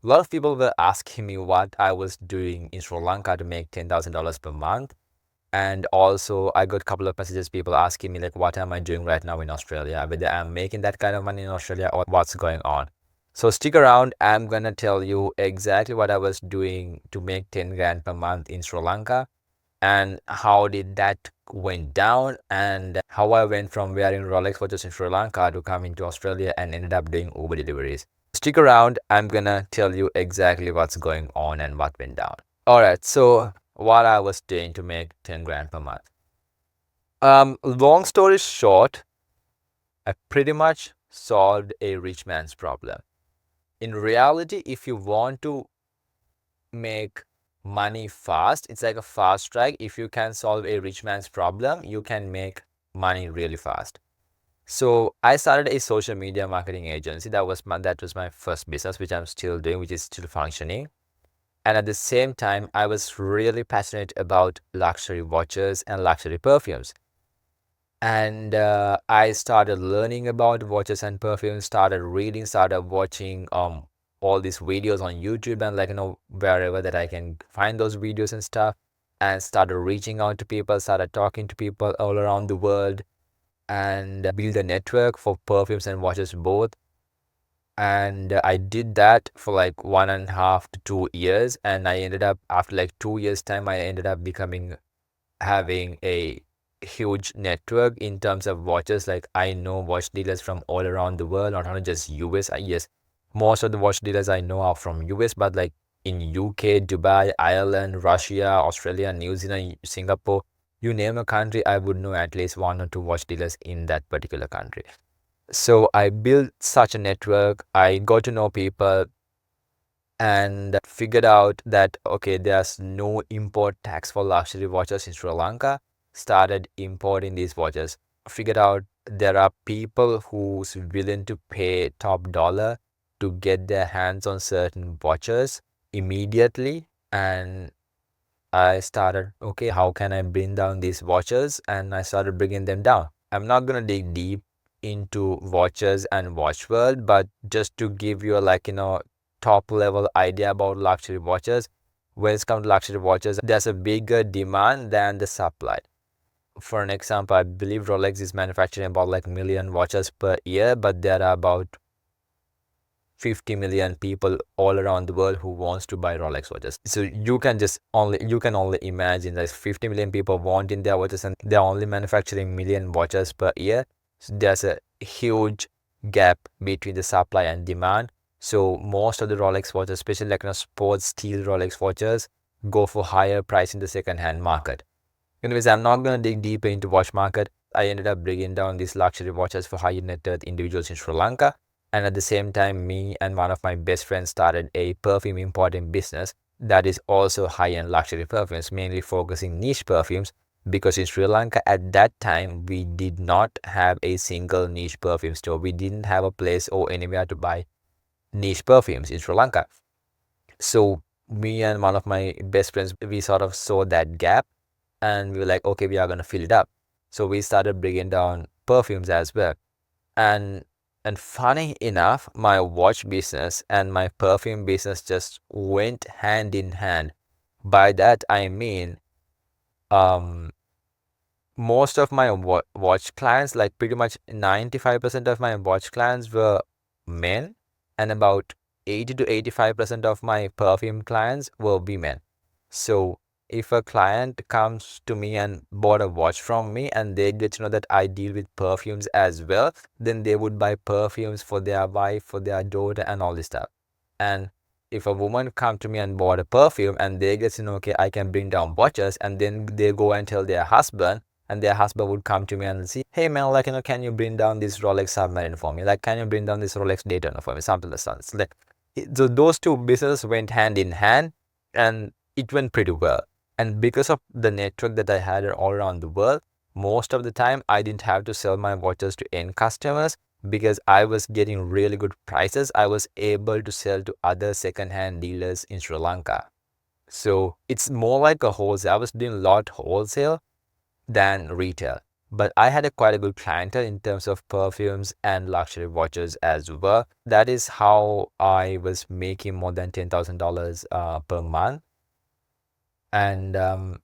A lot of people were asking me what I was doing in Sri Lanka to make $10,000 per month. And also, I got a couple of messages, people asking me, like, what am I doing right now in Australia? Whether I'm making that kind of money in Australia or what's going on. So, stick around. I'm gonna tell you exactly what I was doing to make 10 grand per month in Sri Lanka and how did that went down and how I went from wearing Rolex watches in Sri Lanka to coming to Australia and ended up doing Uber deliveries. Stick around, I'm gonna tell you exactly what's going on and what went down. Alright, so what I was doing to make 10 grand per month. Long story short, I pretty much solved a rich man's problem. In reality, if you want to make money fast, it's like a fast track. If you can solve a rich man's problem, you can make money really fast. So I started a social media marketing agency. That was my first business, which I'm still doing, which is still functioning. And at the same time, I was really passionate about luxury watches and luxury perfumes. And I started learning about watches and perfumes, started reading, started watching all these videos on YouTube and, like, wherever that I can find those videos and stuff, and started reaching out to people, started talking to people all around the world, and build a network for perfumes and watches both. And I did that for like 1.5 to 2 years, and I ended up, after like 2 years time, I ended up becoming having a huge network in terms of watches. Like, I know watch dealers from all around the world, not only just US. Yes, most of the watch dealers I know are from US, but like in UK, Dubai, Ireland, Russia, Australia, New Zealand, Singapore, you name a country, I would know at least one or two watch dealers in that particular country. So I built such a network. I got to know people and figured out that okay, there's no import tax for luxury watches in Sri Lanka. Started importing these watches. Figured out there are people who's willing to pay top dollar to get their hands on certain watches immediately. And I started, okay, how can I bring down these watches? And I started bringing them down. I'm not gonna dig deep into watches and watch world, but just to give you a, like, top level idea about luxury watches. When it comes to luxury watches, there's a bigger demand than the supply. For an example, I believe Rolex is manufacturing about like million watches per year, but there are about 50 million people all around the world who wants to buy Rolex watches. So you can only imagine that 50 million people wanting their watches and they're only manufacturing million watches per year. So there's a huge gap between the supply and demand. So most of the Rolex watches, especially like sports steel Rolex watches, go for higher price in the second hand market. Anyways, I'm not gonna dig deeper into watch market. I ended up bringing down these luxury watches for high net worth individuals in Sri Lanka. And at the same time, me and one of my best friends started a perfume importing business that is also high-end luxury perfumes, mainly focusing niche perfumes. Because in Sri Lanka at that time, we did not have a single niche perfume store. We didn't have a place or anywhere to buy niche perfumes in Sri Lanka. So me and one of my best friends, we sort of saw that gap and we were like, okay, we are gonna fill it up. So we started bringing down perfumes as well. And and funny enough, my watch business and my perfume business just went hand in hand. By that I mean, um, most of my watch clients, like pretty much 95% of my watch clients were men, and about 80 to 85% of my perfume clients were women. So if a client comes to me and bought a watch from me and they get to know that I deal with perfumes as well, then they would buy perfumes for their wife, for their daughter, and all this stuff. And if a woman come to me and bought a perfume and they get to know, okay, I can bring down watches, and then they go and tell their husband, and their husband would come to me and say, hey man, like, can you bring down this Rolex Submarine for me? Like, can you bring down this Rolex Daytona for me? Something like that. It's like, so those two businesses went hand in hand, and it went pretty well. And because of the network that I had all around the world, most of the time I didn't have to sell my watches to end customers because I was getting really good prices. I was able to sell to other second-hand dealers in Sri Lanka. So it's more like a wholesale. I was doing a lot wholesale than retail. but I had a quite a good clientele in terms of perfumes and luxury watches as well. That is how I was making more than $10,000 per month. And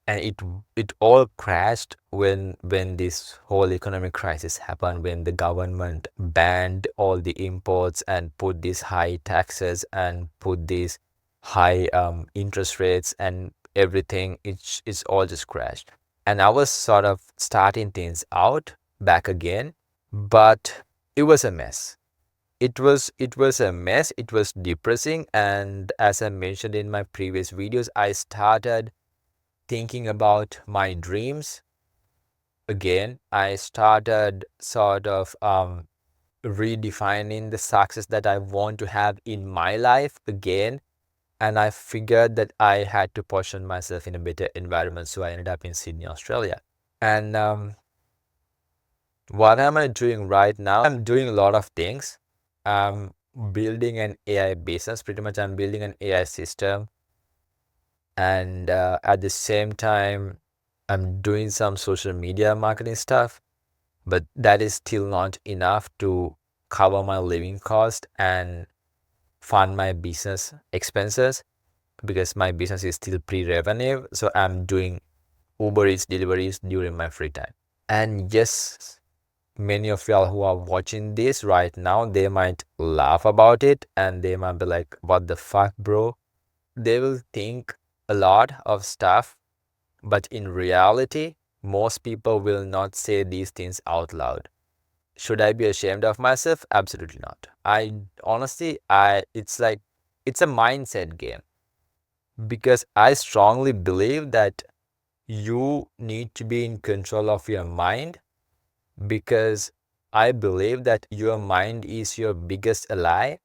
it all crashed when this whole economic crisis happened, when the government banned all the imports and put these high taxes and put these high interest rates and everything. It's all just crashed, and I was sort of starting things out back again, but it was a mess. It was a mess. It was depressing, and as I mentioned in my previous videos, I started thinking about my dreams again. I started sort of redefining the success that I want to have in my life again. And I figured that I had to position myself in a better environment. So I ended up in Sydney, Australia. And what am I doing right now? I'm doing a lot of things. I'm building an AI business. Pretty much, I'm building an AI system, and at the same time I'm doing some social media marketing stuff, but that is still not enough to cover my living cost and fund my business expenses, because my business is still pre-revenue. So I'm doing Uber Eats deliveries during my free time. And yes, many of y'all who are watching this right now, they might laugh about it and they might be like, what the fuck, bro? They will think a lot of stuff, but in reality, most people will not say these things out loud. Should I be ashamed of myself? Absolutely not. I honestly, it's like, it's a mindset game, because I strongly believe that you need to be in control of your mind, because I believe that your mind is your biggest ally.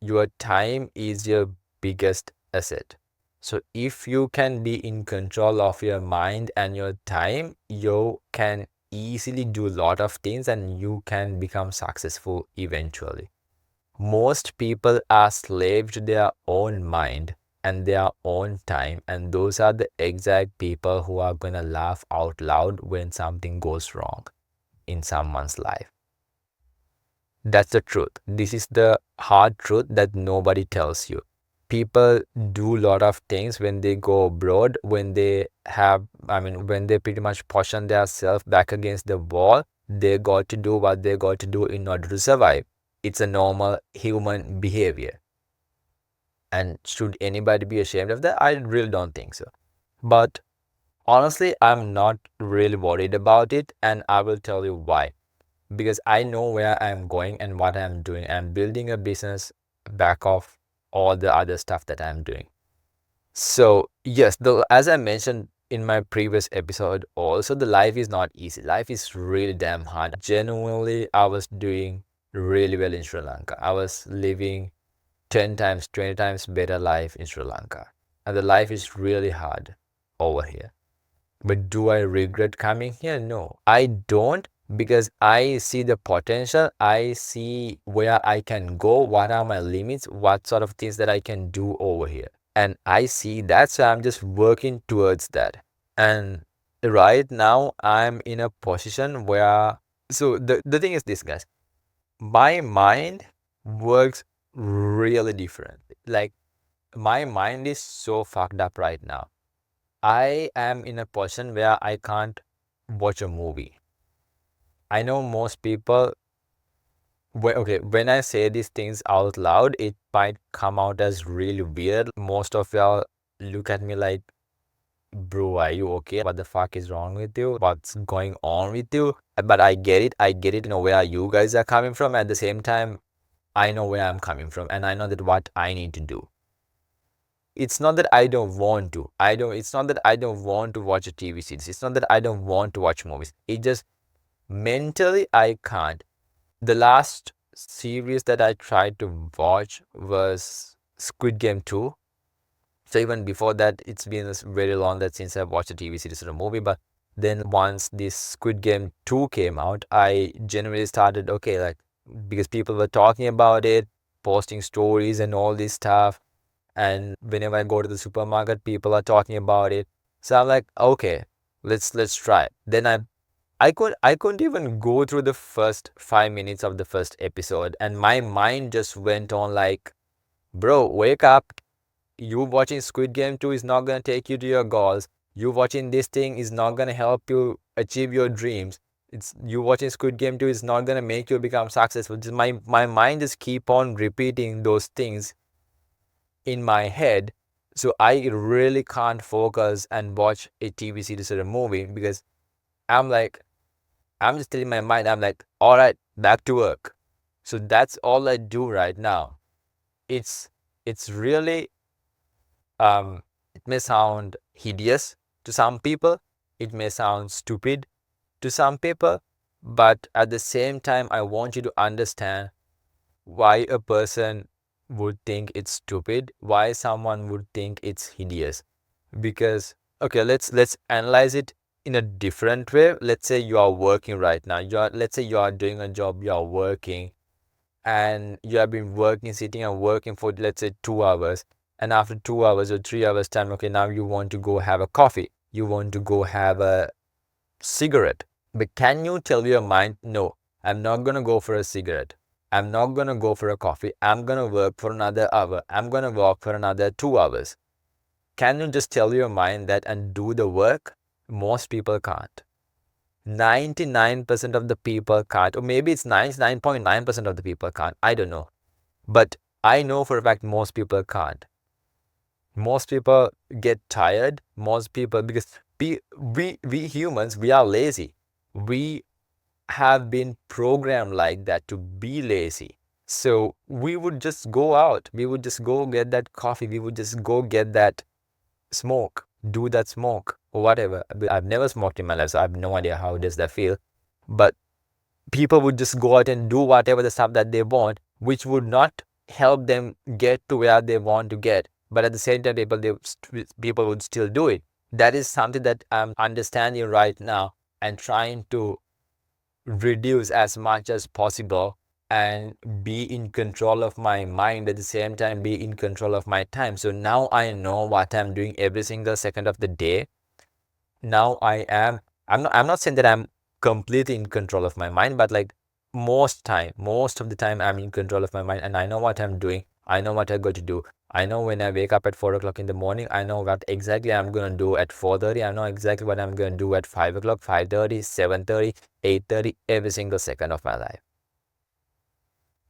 Your time is your biggest asset. So if you can be in control of your mind and your time, you can easily do a lot of things and you can become successful eventually. Most people are slaves to their own mind and their own time, and those are the exact people who are gonna laugh out loud when something goes wrong in someone's life. That's the truth. This is the hard truth that nobody tells you. People do a lot of things when they go abroad, when they have, when they pretty much position themselves back against the wall. They got to do what they got to do in order to survive. It's a normal human behavior. And should anybody be ashamed of that? I really don't think so. But honestly, I'm not really worried about it, and I will tell you why. Because I know where I'm going and what I'm doing. I'm building a business back off all the other stuff that I'm doing. So, yes, as I mentioned in my previous episode, also the life is not easy. Life is really damn hard. Genuinely, I was doing really well in Sri Lanka. I was living 10 times, 20 times better life in Sri Lanka. And the life is really hard over here. But do I regret coming here? No, I don't, because I see the potential. I see where I can go, what are my limits, what sort of things that I can do over here. And I see that, so I'm just working towards that. And right now, I'm in a position where, so the thing is this, guys, my mind works really differently. Like, my mind is so fucked up right now. I am in a position where I can't watch a movie. I know most people, okay, when I say these things out loud, it might come out as really weird. Most of y'all look at me like, bro, are you okay? What the fuck is wrong with you? What's going on with you? But I get it. I get it, where you guys are coming from. At the same time, I know where I'm coming from, and I know that what I need to do. It's not that I don't want to. It's not that I don't want to watch a TV series. It's not that I don't want to watch movies. It just mentally I can't. The last series that I tried to watch was Squid Game 2. So even before that, it's been very long that since I've watched a TV series or a movie. But then once this Squid Game 2 came out, I genuinely started, okay, like, because people were talking about it, posting stories and all this stuff. And whenever I go to the supermarket, people are talking about it. So I'm like, okay, Let's try. Then I couldn't even go through the first 5 minutes of the first episode, and my mind just went on like, bro, wake up. You watching Squid Game 2 is not gonna take you to your goals. You watching this thing is not gonna help you achieve your dreams. It's you watching Squid Game 2 is not gonna make you become successful. Just my mind just keep on repeating those things in my head. So I really can't focus and watch a TV series or a movie because I'm like, I'm just telling my mind, I'm like, all right, back to work. So that's all I do right now. It's it's really it may sound hideous to some people, it may sound stupid to some people, but at the same time, I want you to understand why a person would think it's stupid, why someone would think it's hideous. Because okay, let's analyze it in a different way. Let's say you are working right now. Let's say you are doing a job, you are working, and you have been working, sitting and working for let's say 2 hours, and after 2 hours or 3 hours time, okay, now you want to go have a coffee, you want to go have a cigarette, but can you tell your mind, no, I'm not gonna go for a cigarette, I'm not gonna go for a coffee, I'm gonna work for another hour, I'm gonna walk for another 2 hours? Can you just tell your mind that and do the work? Most people can't. 99% of the people can't, or maybe it's 99.9% of the people can't. I don't know. But I know for a fact most people can't. Most people get tired. Most people, because we humans, we are lazy. We have been programmed like that to be lazy. So we would just go out. We would just go get that coffee. We would just go get that smoke, do that smoke or whatever. I've never smoked in my life, so I have no idea how does that feel. But people would just go out and do whatever the stuff that they want, which would not help them get to where they want to get. But at the same time, people would still do it. That is something that I'm understanding right now and trying to reduce as much as possible and be in control of my mind, at the same time be in control of my time. So now I know what I'm doing every single second of the day. Now I'm not saying that I'm completely in control of my mind, but like most of the time I'm in control of my mind, and I know what I'm doing, I know what I got to do. I know when I wake up at 4 o'clock in the morning, I know what exactly I'm gonna do at 4:30. I know exactly what I'm gonna do at 5 o'clock, 5:30, 7:30, 8:30, every single second of my life.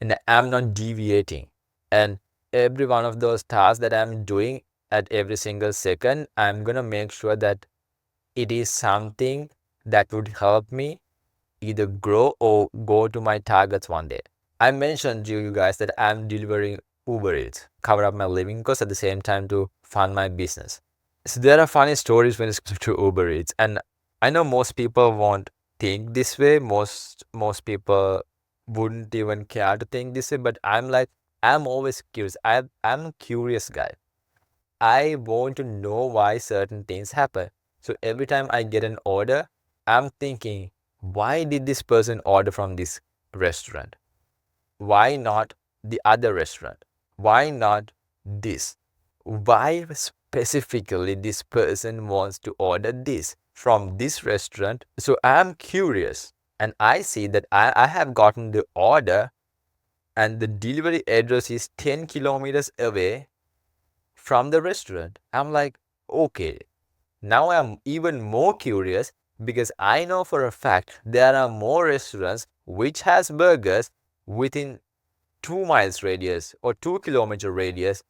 And I'm not deviating. And every one of those tasks that I'm doing at every single second, I'm gonna make sure that it is something that would help me either grow or go to my targets one day. I mentioned to you guys that I'm delivering Uber Eats, cover up my living costs at the same time to fund my business. So there are funny stories when it comes to Uber Eats, and I know most people won't think this way. Most people wouldn't even care to think this way, but I'm like, I'm always curious. I'm a curious guy. I want to know why certain things happen. So every time I get an order, I'm thinking, why did this person order from this restaurant? Why not the other restaurant? Why not this? Why specifically this person wants to order this from this restaurant? So I'm curious, and I see that I have gotten the order and the delivery address is 10 kilometers away from the restaurant. I'm like, okay, now I'm even more curious because I know for a fact there are more restaurants which has burgers within 2 miles radius or 2 kilometer radius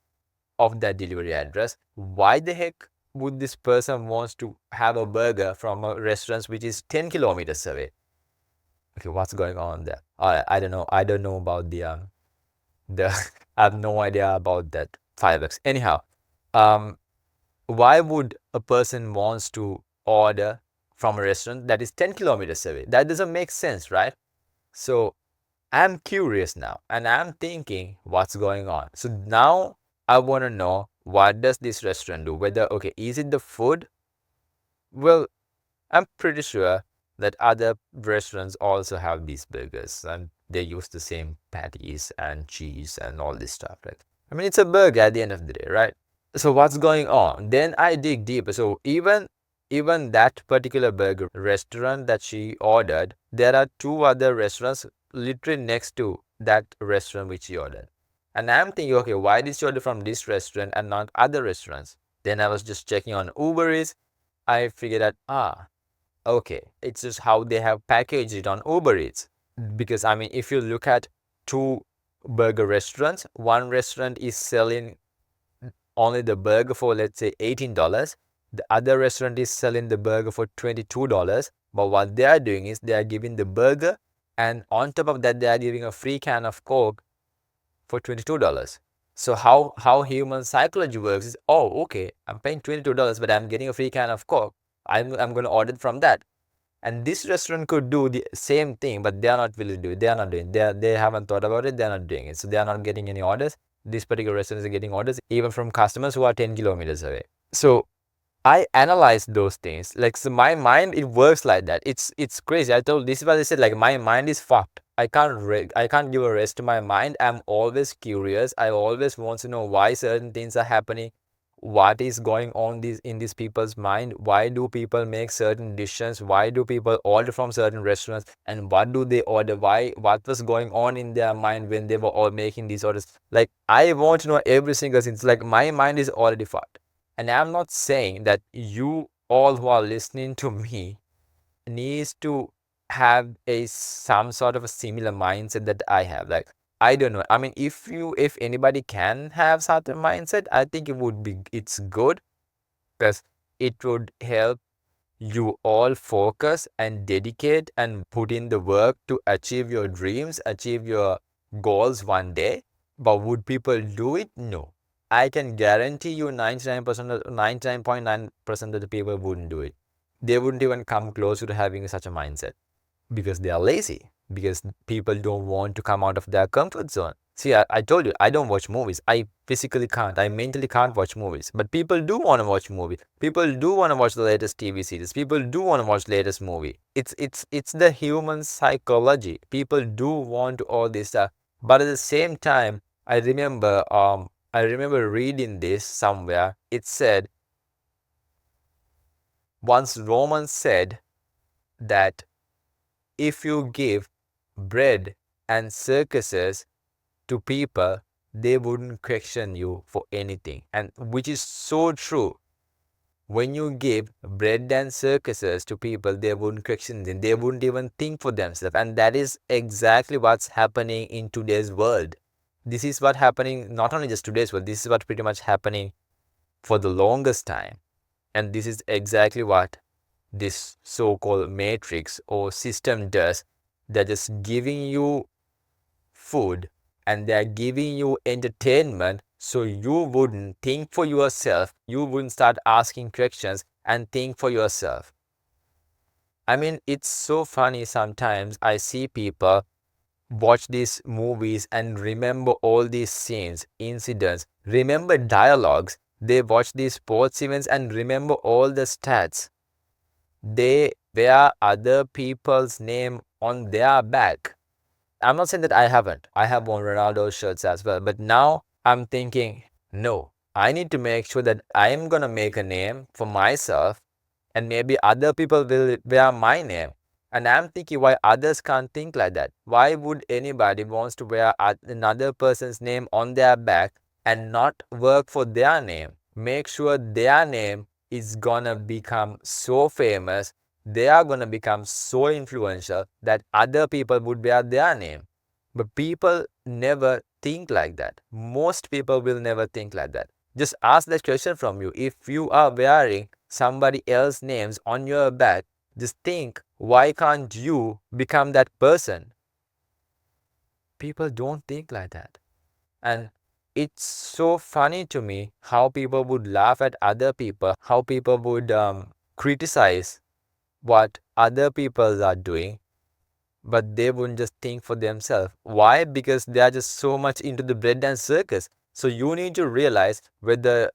of that delivery address. Why the heck would this person wants to have a burger from a restaurant which is 10 kilometers away? Okay, what's going on there? I don't know. I don't know about the I have no idea about that fireworks. Anyhow, um why would a person wants to order from a restaurant that is 10 kilometers away? That doesn't make sense, right? So I'm curious now and I'm thinking what's going on. So now I want to know, what does this restaurant do? Whether, okay, is it the food? Well, I'm pretty sure that other restaurants also have these burgers and they use the same patties and cheese and all this stuff, right? I mean, it's a burger at the end of the day, right? So what's going on? Then I dig deeper. So even that particular burger restaurant that she ordered, there are two other restaurants literally next to that restaurant which she ordered. And I'm thinking, okay, why did she order from this restaurant and not other restaurants? Then I was just checking on Uber Eats. I figured out, okay, it's just how they have packaged it on Uber Eats. Because I mean, if you look at two burger restaurants, one restaurant is selling only the burger for, let's say, $18. The other restaurant is selling the burger for $22. But what they are doing is they are giving the burger, and on top of that they are giving a free can of Coke for $22. So how human psychology works is, oh, okay, I'm paying $22, but I'm getting a free can of Coke. I'm going to order from that. And this restaurant could do the same thing, but they are not willing to do it. They are not doing it. They haven't thought about it. They are not doing it. So they are not getting any orders. This particular restaurant is getting orders even from customers who are 10 kilometers away. So I analyze those things. Like, so my mind, it works like that. It's crazy. I told, this is what I said, like, my mind is fucked. I can't give a rest to my mind. I'm always curious. I always want to know why certain things are happening, what is going on in these people's mind, why do people make certain decisions, why do people order from certain restaurants, and what do they order, what was going on in their mind when they were all making these orders. Like, I want to know every single thing. It's like my mind is already fucked. And I'm not saying that you all who are listening to me needs to have a some sort of a similar mindset that I have. Like, I don't know. I mean, if anybody can have such a mindset, I think it's good, because it would help you all focus and dedicate and put in the work to achieve your dreams, achieve your goals one day. But would people do it? No. I can guarantee you 99.9% of the people wouldn't do it. They wouldn't even come close to having such a mindset, because they are lazy, because people don't want to come out of their comfort zone. See, I told you, I don't watch movies. I physically can't. I mentally can't watch movies. But people do want to watch movies. People do want to watch the latest TV series. People do want to watch the latest movie. It's the human psychology. People do want to all this stuff. But at the same time, I remember reading this somewhere. It said, once Romans said that if you give bread and circuses to people, they wouldn't question you for anything. And which is so true. When you give bread and circuses to people, they wouldn't question them. They wouldn't even think for themselves. And that is exactly what's happening in today's world. This is what happening not only just today's world, this is what pretty much happening for the longest time. And this is exactly what this so-called matrix or system does. They're just giving you food and they're giving you entertainment, so you wouldn't think for yourself. You wouldn't start asking questions and think for yourself. I mean, it's so funny sometimes. I see people watch these movies and remember all these scenes, incidents, remember dialogues. They watch these sports events and remember all the stats. They wear other people's name on their back. I'm not saying that I haven't. I have worn Ronaldo shirts as well. But now I'm thinking, no, I need to make sure that I'm going to make a name for myself, and maybe other people will wear my name. And I'm thinking, why others can't think like that? Why would anybody wants to wear another person's name on their back and not work for their name? Make sure their name is gonna become so famous, they are gonna become so influential that other people would wear their name. But people never think like that. Most people will never think like that. Just ask that question from you. If you are wearing somebody else's names on your back, just think, why can't you become that person? People don't think like that. And it's so funny to me how people would laugh at other people, how people would criticize what other people are doing, but they wouldn't just think for themselves. Why? Because they are just so much into the bread and circus. So you need to realize whether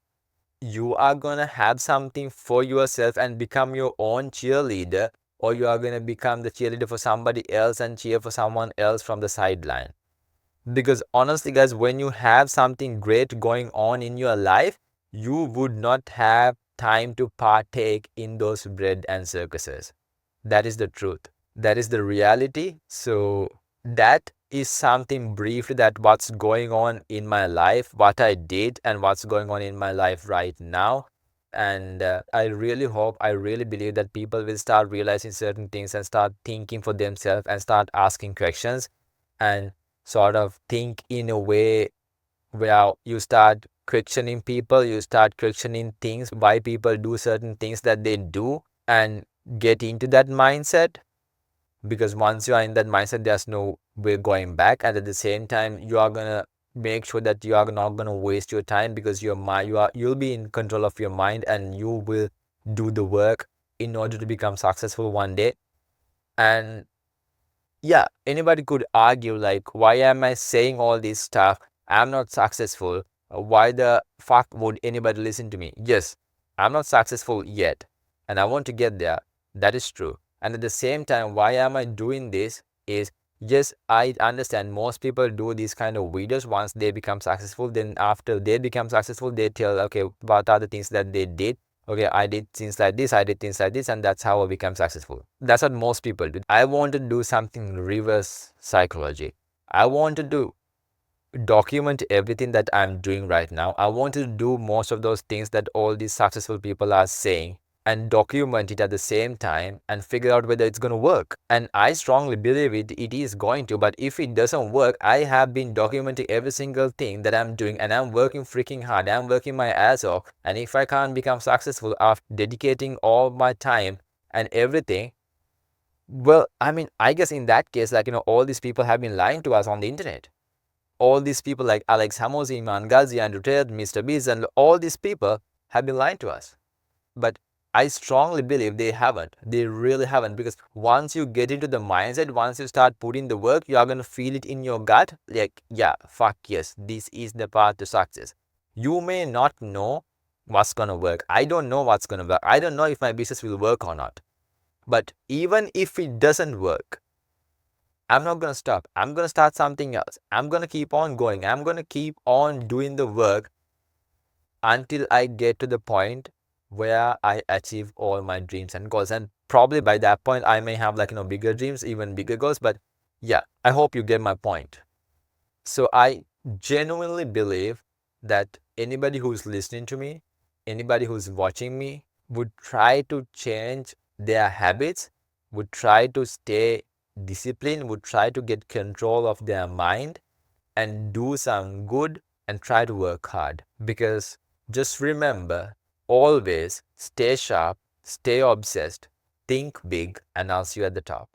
you are gonna have something for yourself and become your own cheerleader, or you are gonna become the cheerleader for somebody else and cheer for someone else from the sideline. Because honestly, guys, when you have something great going on in your life, you would not have time to partake in those bread and circuses. That is the truth. That is the reality. So that is something briefly that what's going on in my life, what I did, and what's going on in my life right now. And I really hope, I really believe that people will start realizing certain things and start thinking for themselves and start asking questions and sort of think in a way where you start questioning people, you start questioning things, why people do certain things that they do, and get into that mindset. Because once you are in that mindset, there's no way going back. And at the same time, you are gonna make sure that you are not gonna waste your time, because your mind, you'll be in control of your mind, and you will do the work in order to become successful one day. And yeah, anybody could argue like, why am I saying all this stuff? I'm not successful. Why the fuck would anybody listen to me? Yes, I'm not successful yet, and I want to get there. That is true. And at the same time, why am I doing this? Is, yes, I understand most people do these kind of videos once they become successful. Then after they become successful, they tell, okay, what are the things that they did? Okay, I did things like this, I did things like this, and that's how I become successful. That's what most people do. I want to do something reverse psychology. I want to document everything that I'm doing right now. I want to do most of those things that all these successful people are saying, and document it at the same time and figure out whether it's going to work. And I strongly believe it is going to, but if it doesn't work, I have been documenting every single thing that I'm doing, and I'm working freaking hard. I'm working my ass off. And if I can't become successful after dedicating all my time and everything, well, I mean, I guess in that case, like, all these people have been lying to us on the internet. All these people like Alex Hamosi, Iman Ghazi, Andrew Tate, Mr. Beast, and all these people have been lying to us. But I strongly believe they haven't. They really haven't. Because once you get into the mindset, once you start putting the work, you are going to feel it in your gut. Like, yeah, fuck yes, this is the path to success. You may not know what's going to work. I don't know what's going to work. I don't know if my business will work or not. But even if it doesn't work, I'm not going to stop. I'm going to start something else. I'm going to keep on going. I'm going to keep on doing the work until I get to the point where I achieve all my dreams and goals. And probably by that point, I may have like, bigger dreams, even bigger goals. But yeah, I hope you get my point. So I genuinely believe that anybody who's listening to me, anybody who's watching me, would try to change their habits, would try to stay disciplined, would try to get control of their mind and do some good and try to work hard. Because just remember, always stay sharp, stay obsessed, think big, and I'll see you at the top.